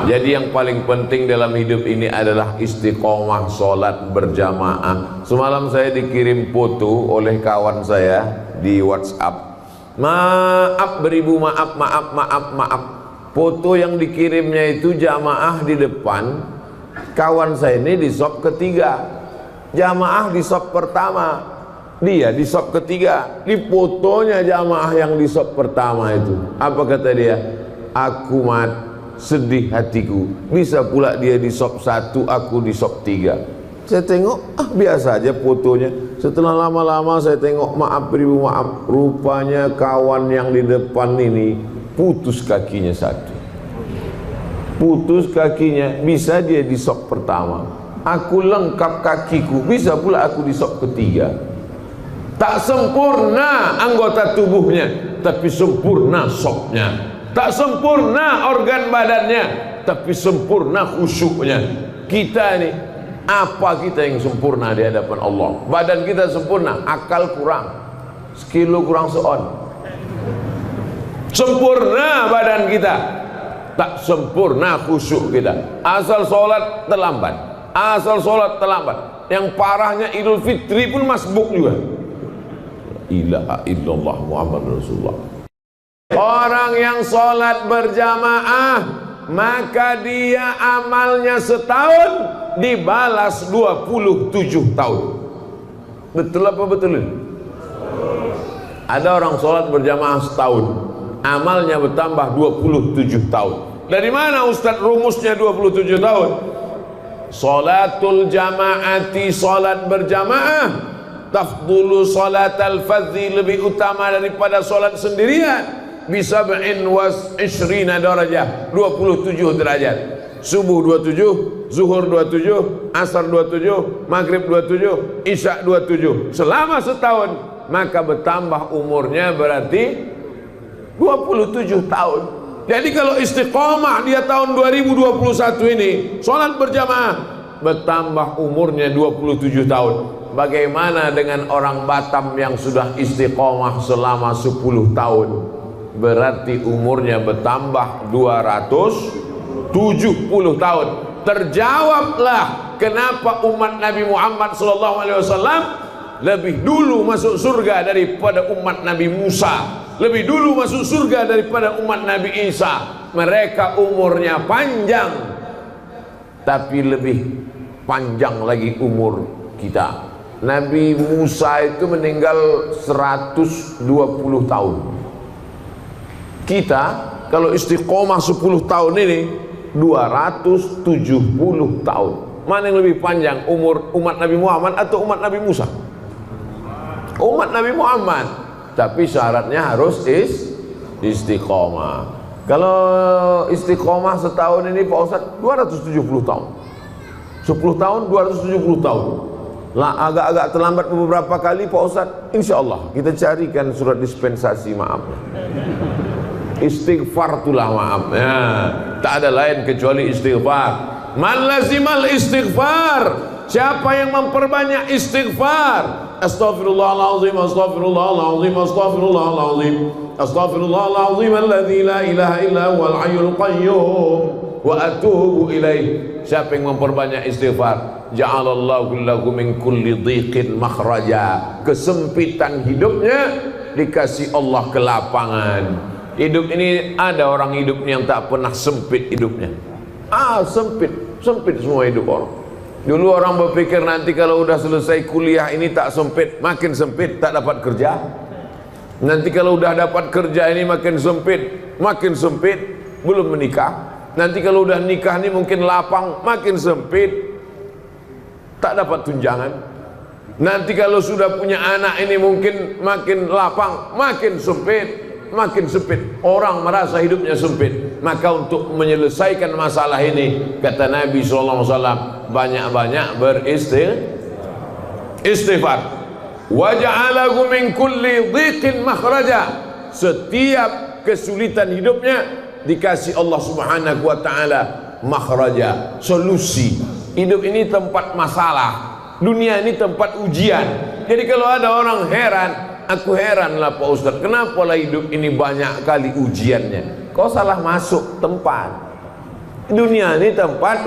Jadi yang paling penting dalam hidup ini adalah istiqomah sholat berjamaah. Semalam saya dikirim foto oleh kawan saya di WhatsApp. Maaf beribu, maaf. Foto yang dikirimnya itu jamaah di depan. Kawan saya ini di sop ketiga, jamaah di sop pertama, dia di sop ketiga. Di fotonya jamaah yang di sop pertama itu, apa kata dia? Aku sedih hatiku, bisa pula dia di sop 1, aku di sop 3. Saya tengok, biasa aja fotonya. Setelah lama-lama saya tengok, maaf beribu maaf, rupanya kawan yang di depan ini putus kakinya 1. Putus kakinya, bisa dia di sop pertama. Aku lengkap kakiku, bisa pula aku di sop ketiga. Tak sempurna anggota tubuhnya, tapi sempurna sopnya. Tak sempurna organ badannya, tapi sempurna khusyuknya. Kita ini, apa kita yang sempurna di hadapan Allah? Badan kita sempurna, akal kurang, sekilo kurang seon. Sempurna badan kita, tak sempurna khusyuk kita. Asal sholat terlambat, Yang parahnya Idul Fitri pun masbuk juga. Ilaha illallah Muhammad Rasulullah. Orang yang sholat berjamaah, maka dia amalnya setahun dibalas 27 tahun. Betul apa betul? Ada orang sholat berjamaah setahun, amalnya bertambah 27 tahun. Dari mana Ustaz rumusnya 27 tahun? Sholatul jamaati, sholat berjamaah, tafdulu sholatal fadzi, lebih utama daripada sholat sendirian. Bisa was ishrina darajah, 27 derajat. Subuh 27, zuhur 27, asar 27, maghrib 27, isya 27. Selama setahun, maka bertambah umurnya berarti 27 tahun. Jadi kalau istiqomah dia tahun 2021 ini, sholat berjamaah, bertambah umurnya 27 tahun. Bagaimana dengan orang Batam yang sudah istiqomah selama 10 tahun? Berarti umurnya bertambah 270 tahun. Terjawablah kenapa umat Nabi Muhammad SAW lebih dulu masuk surga daripada umat Nabi Musa, lebih dulu masuk surga daripada umat Nabi Isa. Mereka umurnya panjang, tapi lebih panjang lagi umur kita. Nabi Musa itu meninggal 120 tahun. Kita kalau istiqomah 10 tahun ini 270 tahun. Mana yang lebih panjang, umur umat Nabi Muhammad atau umat Nabi Musa? Umat Nabi Muhammad. Tapi syaratnya harus istiqomah. Kalau istiqomah setahun ini Pak Ustadz 270 tahun. 10 tahun 270 tahun. Lah agak-agak terlambat beberapa kali Pak Ustadz, insya Allah kita carikan surat dispensasi maafnya. Istighfar itulah maaf ya. Tak ada lain kecuali istighfar. Man lazimal istighfar, siapa yang memperbanyak istighfar. Astaghfirullahaladzim, astaghfirullahaladzim, astaghfirullahaladzim, astaghfirullahaladzim alladzi la ilaha illa huwal hayyul qayyum wa atubu ilaih. Siapa yang memperbanyak istighfar, ja'alallahu lahu min kulli dhiqin makhraja. Kesempitan hidupnya dikasih Allah kelapangan. Hidup ini, ada orang hidup yang tak pernah sempit hidupnya. Sempit semua hidup orang. Dulu orang berpikir nanti kalau udah selesai kuliah ini tak sempit, makin sempit, tak dapat kerja. Nanti kalau udah dapat kerja ini makin sempit, belum menikah. Nanti kalau udah nikah ini mungkin lapang, makin sempit, tak dapat tunjangan. Nanti kalau sudah punya anak ini mungkin makin lapang, makin sempit. Orang merasa hidupnya sempit. Maka untuk menyelesaikan masalah ini, kata Nabi SAW, banyak-banyak beristighfar. Wa ja'alahu min kulli dhiqin makhraja. Setiap kesulitan hidupnya dikasih Allah Subhanahu wa taala makhraja, solusi. Hidup ini tempat masalah, dunia ini tempat ujian. Jadi kalau ada orang heran, aku heranlah Pak Ustadz, kenapa lah hidup ini banyak kali ujiannya? Kau salah masuk tempat. Dunia ini tempat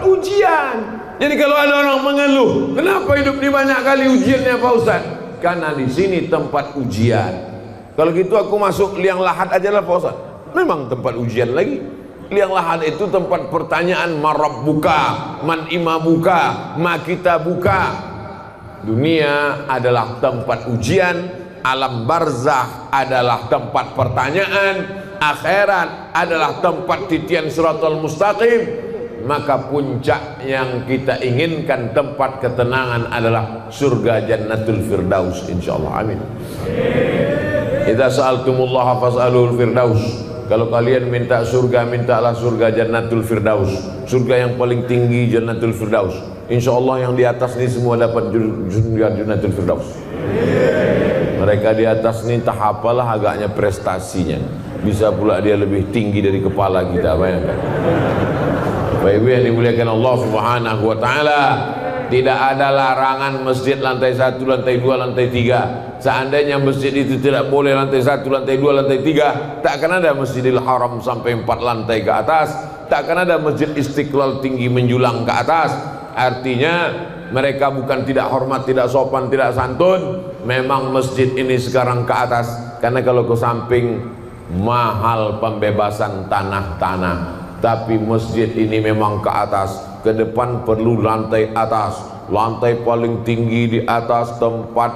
ujian. Jadi kalau ada orang mengeluh, kenapa hidup ini banyak kali ujiannya Pak Ustaz? Karena di sini tempat ujian. Kalau gitu aku masuk liang lahat aja lah Pak Ustaz. Memang tempat ujian lagi. Liang lahat itu tempat pertanyaan, marabbuka, man imamuka, ma kita buka. Dunia adalah tempat ujian, alam barzakh adalah tempat pertanyaan, akhirat adalah tempat titian siratal mustaqim. Maka puncak yang kita inginkan, tempat ketenangan adalah surga jannatul firdaus, insyaallah. Amin. Idza sa'altumullaha fas'alul firdaus. Kalau kalian minta surga, mintalah surga jannatul firdaus, surga yang paling tinggi, jannatul firdaus. Insyaallah yang di atas ini semua dapat surga jannatul firdaus. Mereka di atas ini tak apalah agaknya prestasinya, bisa pula dia lebih tinggi dari kepala kita, bayangkan. Bapak Ibu yang dimuliakan Allah Subhanahu wa taala, tidak ada larangan masjid lantai 1, lantai 2, lantai 3. Seandainya masjid itu tidak boleh lantai 1, lantai 2, lantai 3, tak akan ada Masjidil Haram sampai 4 lantai ke atas, tak akan ada Masjid Istiqlal tinggi menjulang ke atas. Artinya mereka bukan tidak hormat, tidak sopan, tidak santun. Memang masjid ini sekarang ke atas, karena kalau ke samping mahal pembebasan tanah-tanah. Tapi masjid ini memang ke atas, ke depan perlu lantai atas, lantai paling tinggi di atas tempat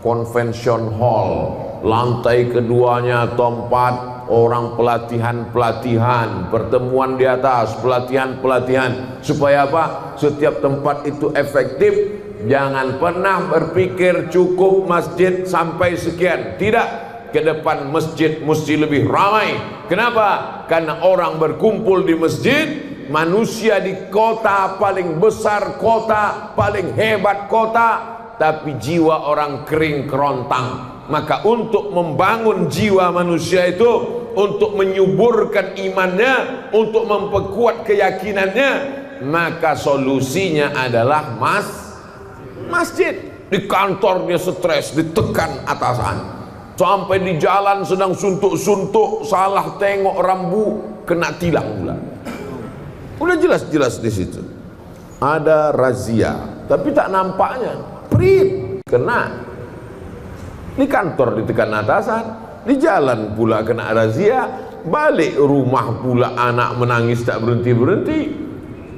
convention hall, lantai keduanya tempat orang pelatihan, pertemuan di atas, pelatihan, supaya apa? Setiap tempat itu efektif. Jangan pernah berpikir cukup masjid sampai sekian, tidak. Ke depan masjid mesti lebih ramai. Kenapa? Karena orang berkumpul di masjid. Manusia di kota paling besar, kota paling hebat kota, tapi jiwa orang kering kerontang. Maka untuk membangun jiwa manusia itu, untuk menyuburkan imannya, untuk memperkuat keyakinannya, maka solusinya adalah masjid. Di kantor dia stres, ditekan atasan. Sampai di jalan sedang suntuk-suntuk, salah tengok rambu, kena tilang pula. Udah jelas-jelas di situ. Ada razia, tapi tak nampaknya. Prit, kena. Di kantor ditekan atasan, di jalan pula kena razia, balik rumah pula anak menangis tak berhenti-berhenti.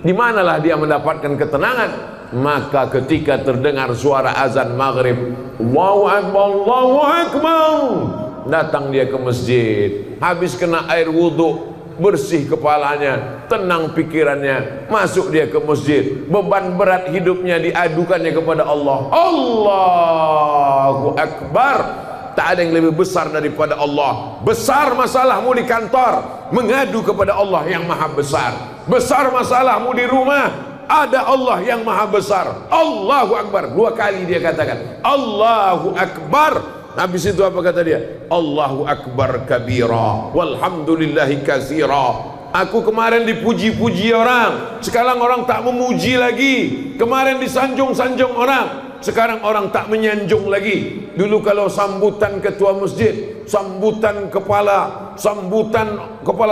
Di manalah dia mendapatkan ketenangan? Maka ketika terdengar suara azan maghrib, Allahu Akbar, Allahu Akbar, datang dia ke masjid. Habis kena air wudhu, bersih kepalanya, tenang pikirannya, masuk dia ke masjid. Beban berat hidupnya diadukannya kepada Allah. Allahu Akbar. Tak ada yang lebih besar daripada Allah. Besar masalahmu di kantor, mengadu kepada Allah yang maha besar. Besar masalahmu di rumah, ada Allah yang maha besar. Allahu Akbar. 2 kali dia katakan Allahu Akbar. Habis itu apa kata dia? Allahu Akbar kabira, walhamdulillahi katsira. Aku kemarin dipuji-puji orang, sekarang orang tak memuji lagi. Kemarin disanjung-sanjung orang, sekarang orang tak menyanjung lagi. Dulu kalau sambutan ketua masjid, sambutan kepala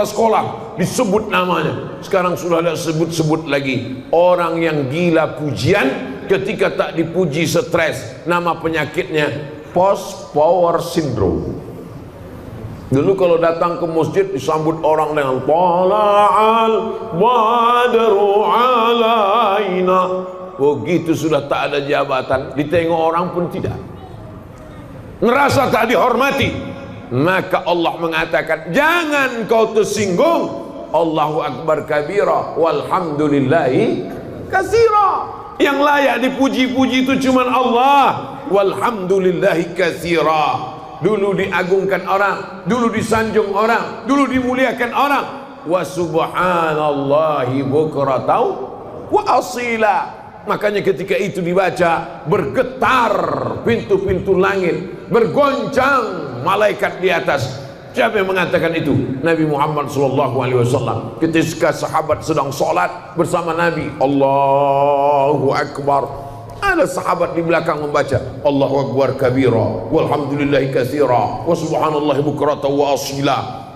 sekolah disebut namanya, sekarang sudah tidak sebut-sebut lagi. Orang yang gila pujian, ketika tak dipuji stres. Nama penyakitnya post power syndrome. Dulu kalau datang ke masjid disambut orang dengan tala'al badru alaina. Begitu sudah tak ada jabatan, ditengok orang pun tidak, ngerasa tak dihormati. Maka Allah mengatakan, jangan kau tersinggung. Allahu Akbar kabira, walhamdulillahi katsira. Yang layak dipuji-puji itu cuma Allah. Walhamdulillahi katsira. Dulu diagungkan orang, dulu disanjung orang, dulu dimuliakan orang. Wa subhanallahi bukratan wa asila. Makanya ketika itu dibaca, bergetar pintu-pintu langit, bergoncang malaikat di atas. Siapa yang mengatakan itu? Nabi Muhammad SAW. Ketika sahabat sedang sholat bersama Nabi, Allahu Akbar, ada sahabat di belakang membaca Allahu Akbar kabira, walhamdulillahi katsira, wa subhanallahi bukratan wa asila.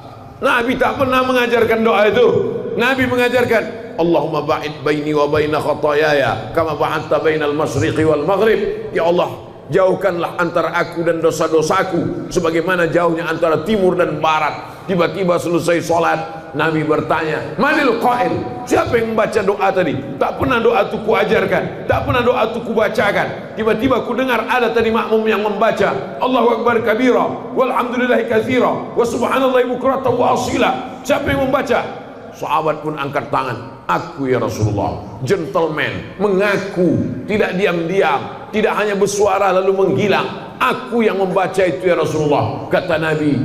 Nabi tak pernah mengajarkan doa itu. Nabi mengajarkan, Allahumma ba'id baini wa baina khatayaya kama ba'adta bainal masyriqi wal maghrib. Ya Allah, jauhkanlah antara aku dan dosa-dosaku sebagaimana jauhnya antara timur dan barat. Tiba-tiba selesai sholat, Nabi bertanya, manil qail? Siapa yang membaca doa tadi? Tak pernah doa itu kuajarkan, tak pernah doa itu kubacakan. Tiba-tiba ku dengar ada tadi makmum yang membaca Allahu Akbar kabira walhamdulillahi katsira wa subhanallahi bukratan wa asila. Siapa yang membaca? Sahabat pun angkat tangan. Aku ya Rasulullah. Gentleman, mengaku, tidak diam-diam, tidak hanya bersuara lalu menghilang. Aku yang membaca itu ya Rasulullah. Kata Nabi,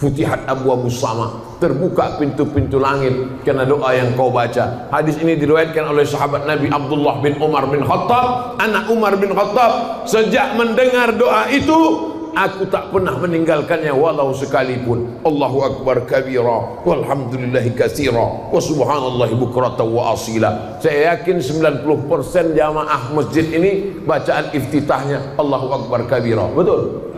futihat abwaabus sama, terbuka pintu-pintu langit karena doa yang kau baca. Hadis ini diriwayatkan oleh sahabat Nabi Abdullah bin Umar bin Khattab, anak Umar bin Khattab. Sejak mendengar doa itu, aku tak pernah meninggalkannya walau sekalipun. Allahu Akbar kabira walhamdulillahi katsira wa subhanallahi bukratan wa asila. Saya yakin 90% jamaah masjid ini bacaan iftitahnya Allahu Akbar kabira. Betul?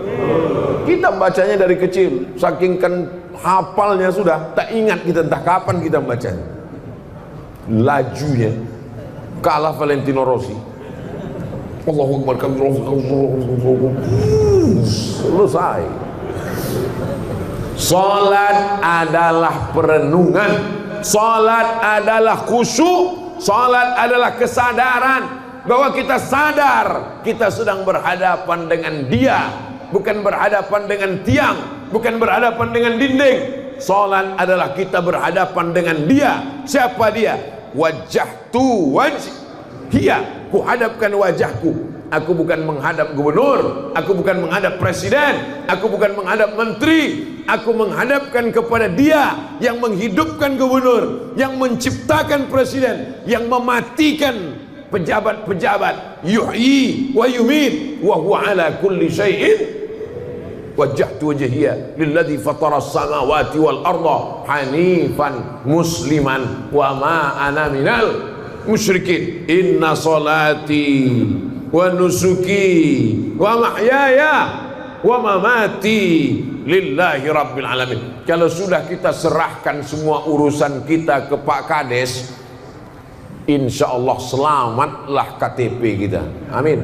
Kita bacanya dari kecil, saking kan hafalnya sudah, tak ingat kita entah kapan kita bacanya. Lajunya kalah Valentino Rossi. Allahu Akbar kabira, selesai. Salat adalah perenungan, salat adalah khusyuk, salat adalah kesadaran bahwa kita sadar kita sedang berhadapan dengan Dia, bukan berhadapan dengan tiang, bukan berhadapan dengan dinding. Salat adalah kita berhadapan dengan Dia. Siapa Dia? Wajjahtu wajhiya, ku hadapkan wajahku. Aku bukan menghadap gubernur, aku bukan menghadap presiden, aku bukan menghadap menteri, aku menghadapkan kepada Dia yang menghidupkan gubernur, yang menciptakan presiden, yang mematikan pejabat-pejabat. Yuhyi wa yumit wa huwa ala kulli syai'in. Wajjahtu wajhiya lilladzi fatara as-samawati wal arda hanifan musliman wa ma ana minal musyrikin. Inna salati wa nusuki wa mahyaya wa mamati lillahi rabbil alamin. Kalau sudah kita serahkan semua urusan kita ke Pak Kades, insya Allah selamatlah KTP kita. Amin.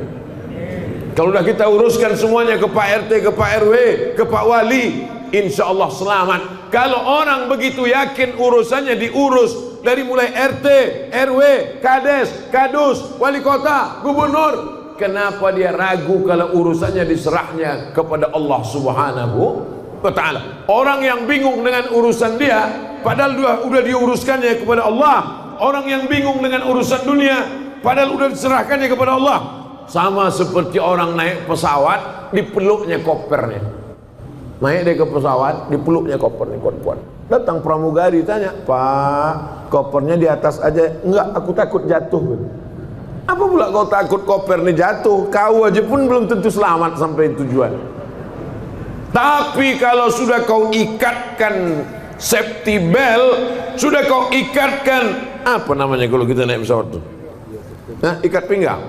Kalau sudah kita uruskan semuanya ke Pak RT, ke Pak RW, ke Pak Wali, insya Allah selamat. Kalau orang begitu yakin urusannya diurus dari mulai RT, RW, Kades, Kadus, Wali Kota, Gubernur, kenapa dia ragu kalau urusannya diserahnya kepada Allah Subhanahu wa Ta'ala? Orang yang bingung dengan urusan dia, padahal sudah diuruskannya kepada Allah. Orang yang bingung dengan urusan dunia, padahal sudah diserahkannya kepada Allah. Sama seperti orang naik pesawat, dipeluknya kopernya. Naik dia ke pesawat, dipeluknya kopernya, kuat-kuat. Datang pramugari tanya, Pak, kopernya di atas aja. Enggak, aku takut jatuh. Apa pula kau takut kopernya jatuh? Kau aja pun belum tentu selamat sampai tujuan. Tapi kalau sudah kau ikatkan safety belt, sudah kau ikatkan, apa namanya kalau kita naik pesawat tuh? Nah, ikat pinggang,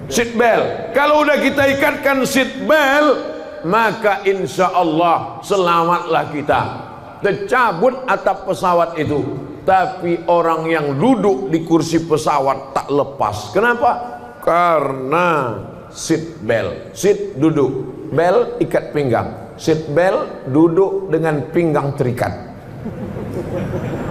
seat belt. Kalau udah kita ikatkan seat belt, maka insya Allah selamatlah kita. Tercabut atap pesawat itu, tapi orang yang duduk di kursi pesawat tak lepas. Kenapa? Karena seat belt. Seat duduk, belt ikat pinggang. Seat belt duduk dengan pinggang terikat.